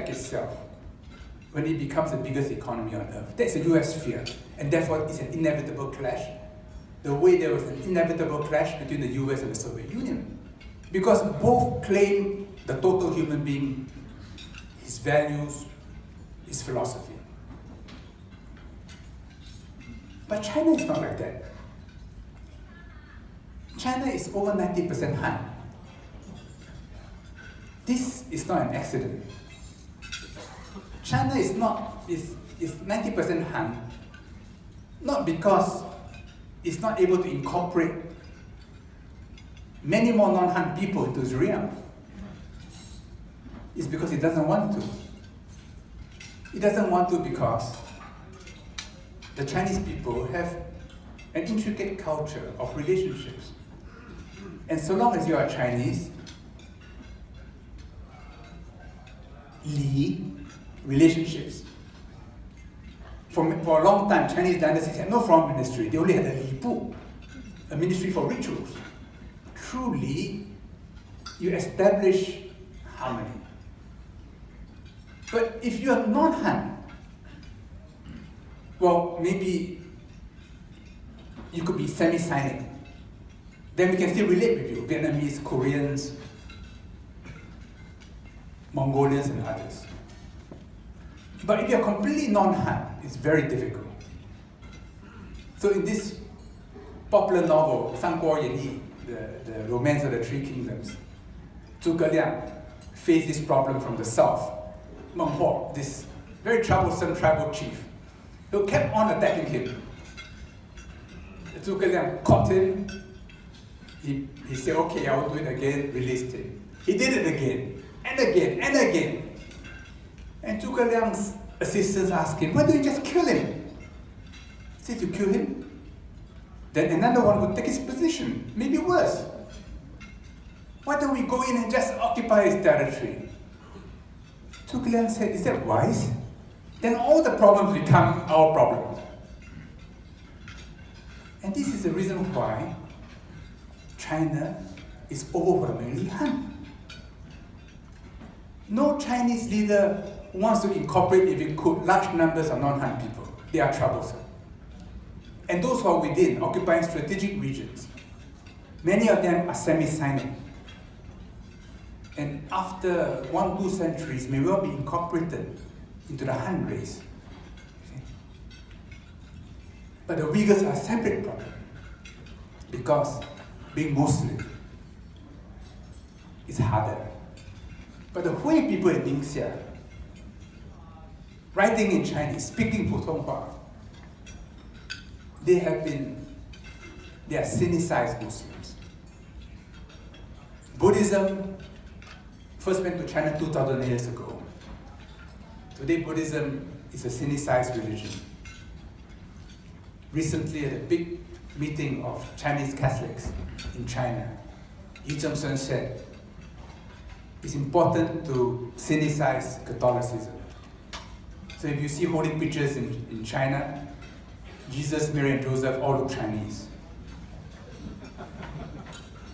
check itself when it becomes the biggest economy on earth. That's a US fear, and therefore it's an inevitable clash. The way there was an inevitable clash between the US and the Soviet Union. Because both claim the total human being, his values, his philosophy. But China is not like that. China is over 90% Han. This is not an accident. China is 90% Han, not because it's not able to incorporate many more non-Han people into its realm. It's because it doesn't want to. It doesn't want to because the Chinese people have an intricate culture of relationships. And so long as you are Chinese, Li, relationships. For a long time, Chinese dynasties had no foreign ministry. They only had a Li Bu, a ministry for rituals. Truly, you establish harmony. But if you are non-Han, well, maybe you could be semi-Sinic. Then we can still relate with you, Vietnamese, Koreans, Mongolians, and others. But if you're completely non-Han, it's very difficult. So in this popular novel, 三国演义, the Romance of the Three Kingdoms, Zhuge Liang faced this problem from the south. Meng Huo, this very troublesome tribal chief, who kept on attacking him. Zhuge Liang caught him. He said, okay, I will do it again, released him. He did it again, and again, and again. And Zhuge Liang's assistants asked him, why don't you just kill him? He said, you kill him? Then another one would take his position, maybe worse. Why don't we go in and just occupy his territory? Zhuge Liang said, is that wise? Then all the problems become our problems. And this is the reason why China is overwhelmingly Han. No Chinese leader wants to incorporate, if it could, large numbers of non-Han people. They are troublesome. And those who are within, occupying strategic regions, many of them are semi-Sinic. And after 1-2 centuries, may well be incorporated into the Han race. Okay? But the Uyghurs are a separate problem, because being Muslim is harder. But the Hui people in Ningxia, writing in Chinese, speaking Putonghua, they are Sinicized Muslims. Buddhism first went to China 2,000 years ago. Today, Buddhism is a Sinicized religion. Recently, at a big meeting of Chinese Catholics in China, Yi Zhengsheng said, it's important to Sinicize Catholicism. So if you see holy pictures in China, Jesus, Mary, and Joseph all look Chinese.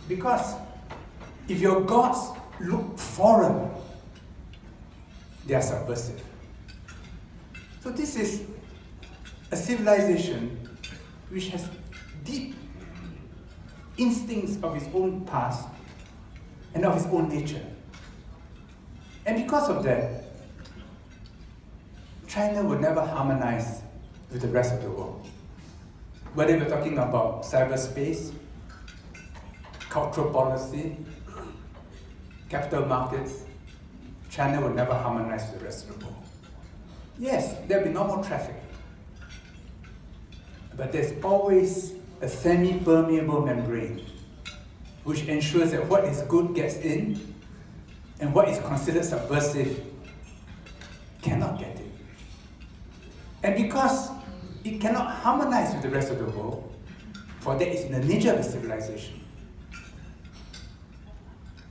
Because if your gods look foreign, they are subversive. So this is a civilization which has deep instincts of its own past and of its own nature. And because of that, China will never harmonize with the rest of the world. Whether we're talking about cyberspace, cultural policy, capital markets, China will never harmonize with the rest of the world. Yes, there'll be normal traffic, but there's always a semi-permeable membrane which ensures that what is good gets in and what is considered subversive cannot get in. And because it cannot harmonize with the rest of the world, for that is in the nature of the civilization,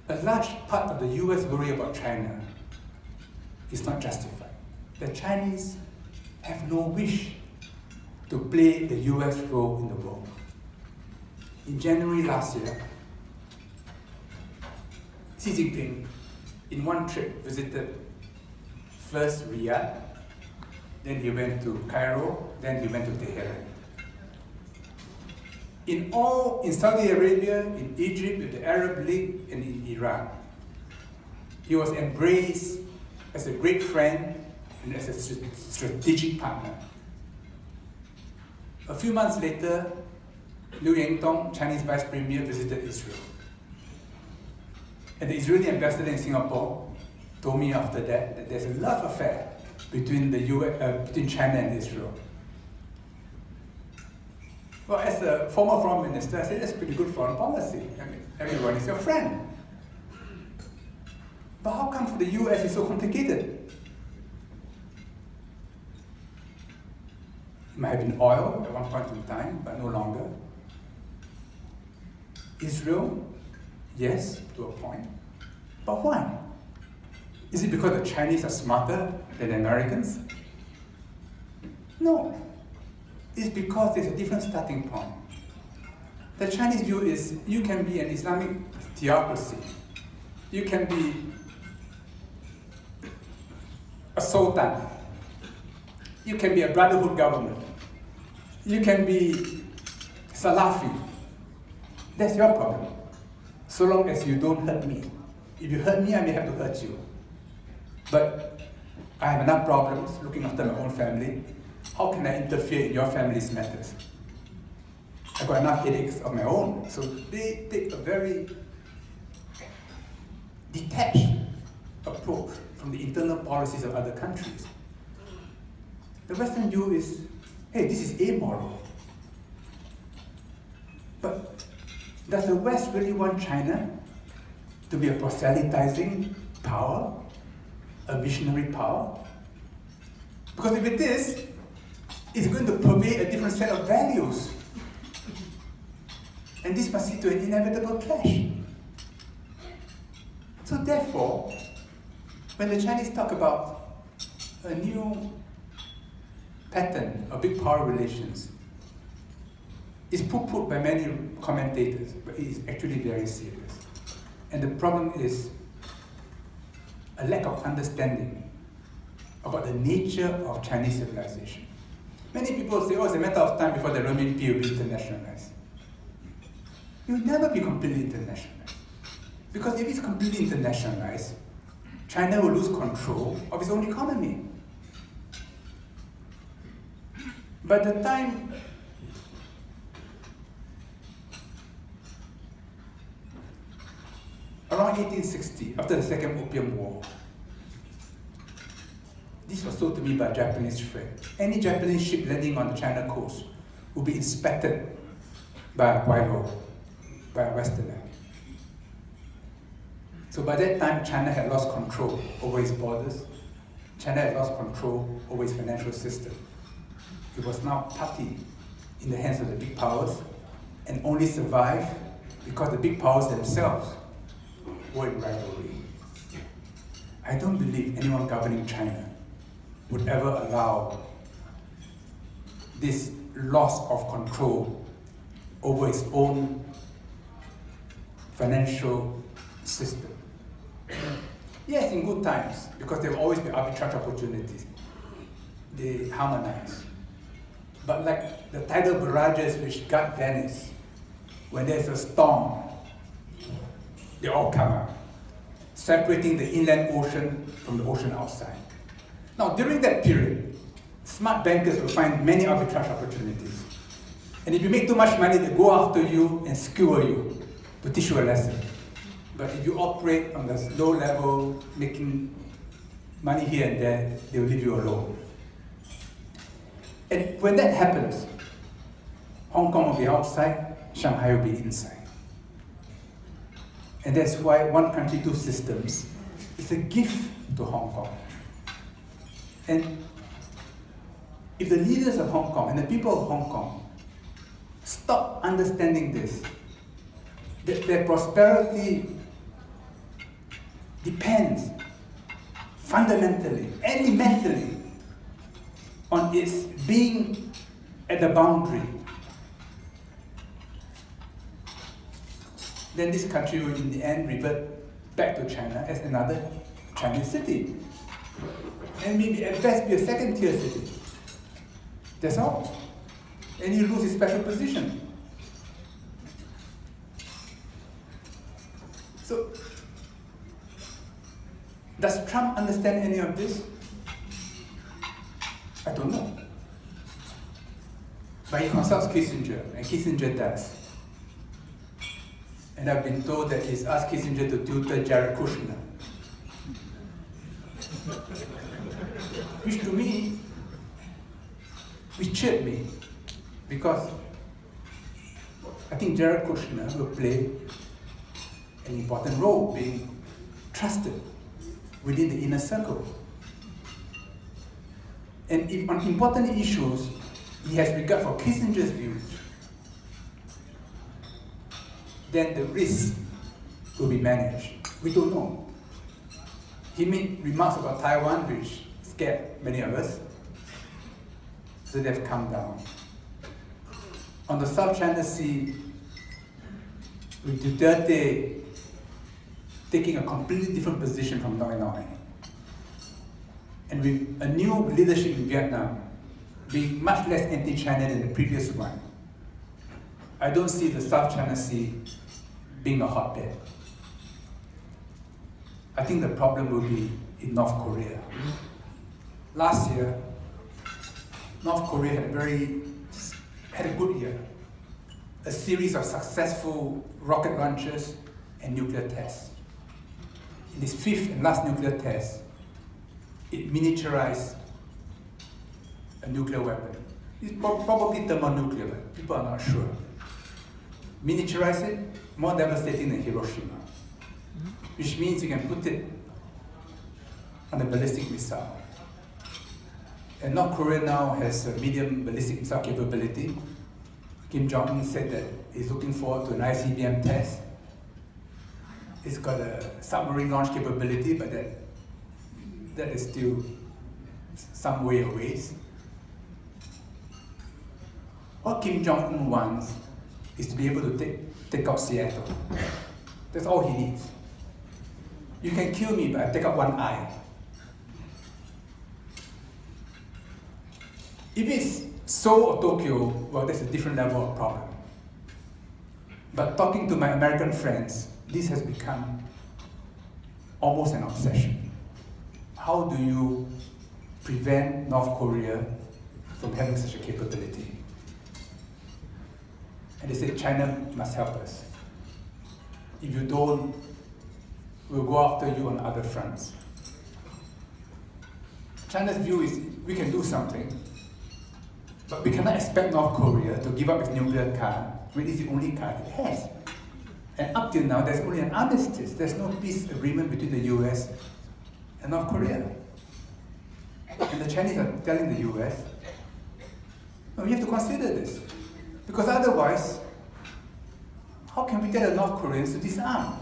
a large part of the US worry about China is not justified. The Chinese have no wish to play the US role in the world. In January last year, Xi Jinping, in one trip, visited First Riyadh, then he went to Cairo, then he went to Tehran. In Saudi Arabia, in Egypt, with the Arab League, and in Iran, he was embraced as a great friend and as a strategic partner. A few months later, Liu Yingtong, Chinese Vice Premier, visited Israel. And the Israeli ambassador in Singapore told me after that there's a love affair between between China and Israel. Well, as a former foreign minister, I said that's pretty good foreign policy. I mean, everyone is your friend. But how come for the US it's so complicated? It might have been oil at one point in time, but no longer. Israel, yes, to a point. But why? Is it because the Chinese are smarter than the Americans? No. It's because there's a different starting point. The Chinese view is you can be an Islamic theocracy. You can be a sultan. You can be a brotherhood government. You can be Salafi. That's your problem. So long as you don't hurt me. If you hurt me, I may have to hurt you. But I have enough problems looking after my own family. How can I interfere in your family's matters? I've got enough headaches of my own. So they take a very detached approach from the internal policies of other countries. The Western view is, hey, this is amoral. But does the West really want China to be a proselytizing power, a missionary power? Because if it is, it's going to pervade a different set of values. And this must lead to an inevitable clash. So therefore, when the Chinese talk about a new pattern of big power relations, it's poo-pooed by many commentators, but it is actually very serious. And the problem is a lack of understanding about the nature of Chinese civilization. Many people say, oh, it's a matter of time before the renminbi will be internationalized. It will never be completely internationalized. Because if it's completely internationalized, China will lose control of its own economy. By the time around 1860, after the Second Opium War, this was told to me by a Japanese friend. Any Japanese ship landing on the China coast will be inspected by a Guilo, by a Westerner. So by that time, China had lost control over its borders. China had lost control over its financial system. It was now partly in the hands of the big powers and only survived because the big powers themselves were in rivalry. I don't believe anyone governing China would ever allow this loss of control over its own financial system. Yes, in good times, because there will always be arbitrage opportunities. They harmonize. But like the tidal barrages which guard Venice, when there's a storm, they all come out, separating the inland ocean from the ocean outside. Now, during that period, smart bankers will find many arbitrage opportunities. And if you make too much money, they go after you and skewer you to teach you a lesson. But if you operate on this low level, making money here and there, they will leave you alone. And when that happens, Hong Kong will be outside, Shanghai will be inside. And that's why one country, two systems is a gift to Hong Kong. And if the leaders of Hong Kong and the people of Hong Kong stop understanding this, that their prosperity depends fundamentally, elementally, on its being at the boundary, then this country will in the end revert back to China as another Chinese city. and maybe at best be a second-tier city. That's all. And you lose his special position. So, does Trump understand any of this? I don't know. But he consults Kissinger, and Kissinger does. And I've been told that he's asked Kissinger to tutor Jared Kushner. Which to me, which cheered me, because I think Jared Kushner will play an important role, being trusted within the inner circle. And if on important issues, he has regard for Kissinger's views, then the risk will be managed. We don't know. He made remarks about Taiwan which scared many of us, so they've come down. On the South China Sea, with Duterte taking a completely different position from Hanoi, and with a new leadership in Vietnam being much less anti-China than the previous one, I don't see the South China Sea being a hotbed. I think the problem will be in North Korea. Last year, North Korea had a good year. A series of successful rocket launches and nuclear tests. In this fifth and last nuclear test, it miniaturized a nuclear weapon. It's probably thermonuclear, but people are not sure. Miniaturize it, more devastating than Hiroshima, which means you can put it on a ballistic missile. And North Korea now has a medium ballistic missile capability. Kim Jong-un said that he's looking forward to an ICBM test. It's got a submarine launch capability, but that is still some way away. What Kim Jong-un wants is to be able to take out Seattle. That's all he needs. You can kill me, but I take out one eye. If it's Seoul or Tokyo, well, that's a different level of problem. But talking to my American friends, this has become almost an obsession. How do you prevent North Korea from having such a capability? And they say China must help us. If you don't, we'll go after you on other fronts. China's view is we can do something, but we cannot expect North Korea to give up its nuclear card when it's the only card it has. And up till now, there's only an armistice. There's no peace agreement between the US and North Korea. And the Chinese are telling the US, no, we have to consider this. Because otherwise, how can we get the North Koreans to disarm?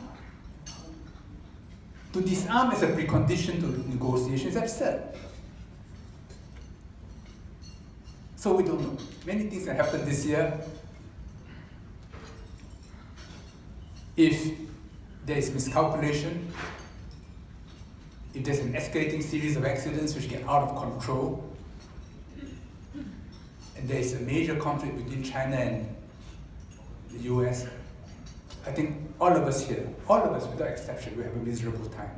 To disarm as a precondition to negotiation is absurd. So we don't know. Many things that happened this year. If there is miscalculation, if there's an escalating series of accidents which get out of control, and there is a major conflict between China and the US, I think all of us here, all of us without exception, will have a miserable time.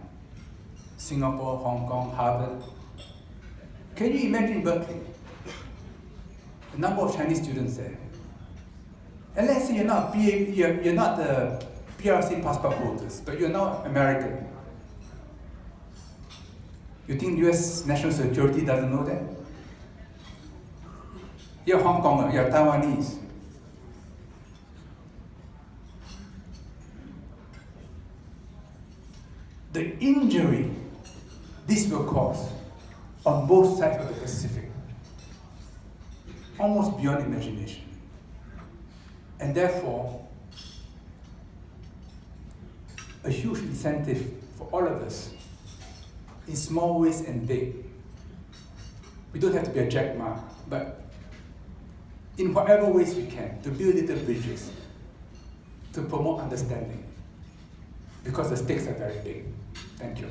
Singapore, Hong Kong, Harvard. Can you imagine Berkeley? The number of Chinese students there. And let's say you're not the PRC passport holders, but you're now American. You think US national security doesn't know that? You're Hong Konger, you're Taiwanese. The injury this will cause on both sides of the Pacific, almost beyond imagination. And therefore, a huge incentive for all of us, in small ways and big. We don't have to be a Jack Ma, but in whatever ways we can, to build little bridges, to promote understanding, because the stakes are very big. Thank you.